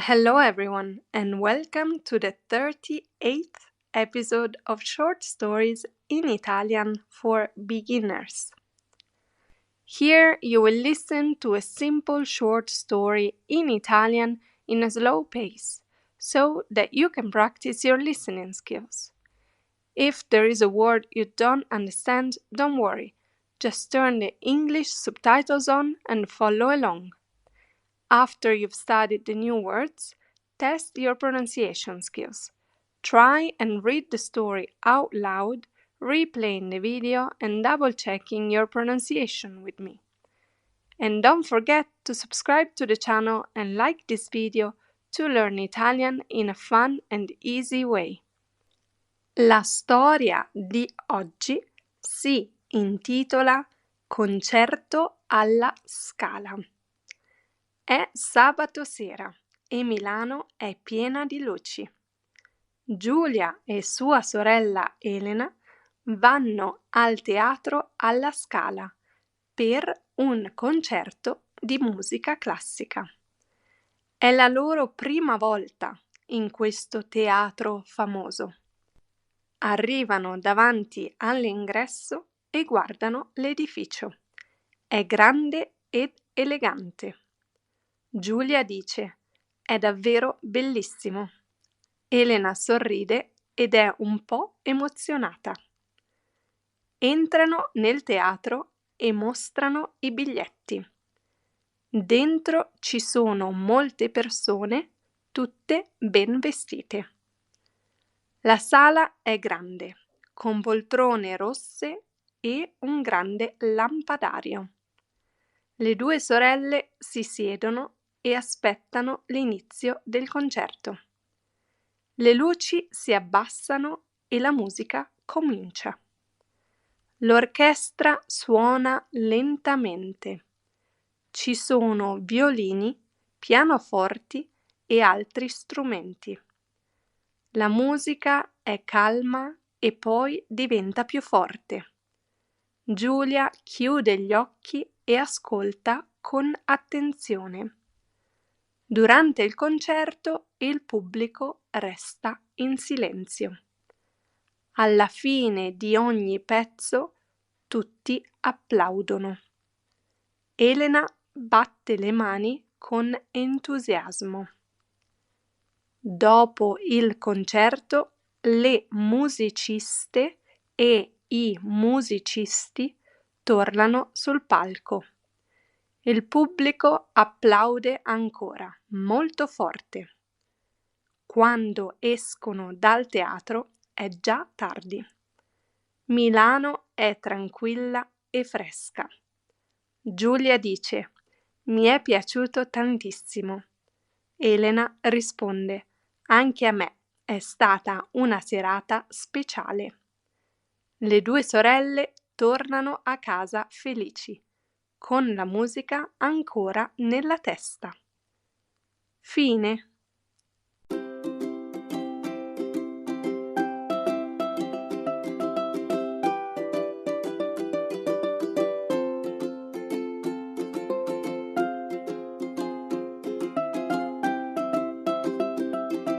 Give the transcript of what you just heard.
Hello, everyone, and welcome to the 38th episode of Short Stories in Italian for Beginners. Here you will listen to a simple short story in Italian in a slow pace so that you can practice your listening skills. If there is a word you don't understand, don't worry. Just turn the English subtitles on and follow along. After you've studied the new words, test your pronunciation skills. Try and read the story out loud, replaying the video and double-checking your pronunciation with me. And don't forget to subscribe to the channel and like this video to learn Italian in a fun and easy way. La storia di oggi si intitola Concerto alla Scala. È sabato sera e Milano è piena di luci. Giulia e sua sorella Elena vanno al teatro alla Scala per un concerto di musica classica. È la loro prima volta in questo teatro famoso. Arrivano davanti all'ingresso e guardano l'edificio. È grande ed elegante. Giulia dice: "È davvero bellissimo." Elena sorride ed è un po' emozionata. Entrano nel teatro e mostrano i biglietti. Dentro ci sono molte persone, tutte ben vestite. La sala è grande, con poltrone rosse e un grande lampadario. Le due sorelle si siedono e aspettano l'inizio del concerto. Le luci si abbassano e la musica comincia. L'orchestra suona lentamente. Ci sono violini, pianoforti e altri strumenti. La musica è calma e poi diventa più forte. Giulia chiude gli occhi e ascolta con attenzione. Durante il concerto il pubblico resta in silenzio. Alla fine di ogni pezzo tutti applaudono. Elena batte le mani con entusiasmo. Dopo il concerto, le musiciste e i musicisti tornano sul palco. Il pubblico applaude ancora, molto forte. Quando escono dal teatro è già tardi. Milano è tranquilla e fresca. Giulia dice: "Mi è piaciuto tantissimo." Elena risponde: "Anche a me è stata una serata speciale." Le due sorelle tornano a casa felici, con la musica ancora nella testa. Fine.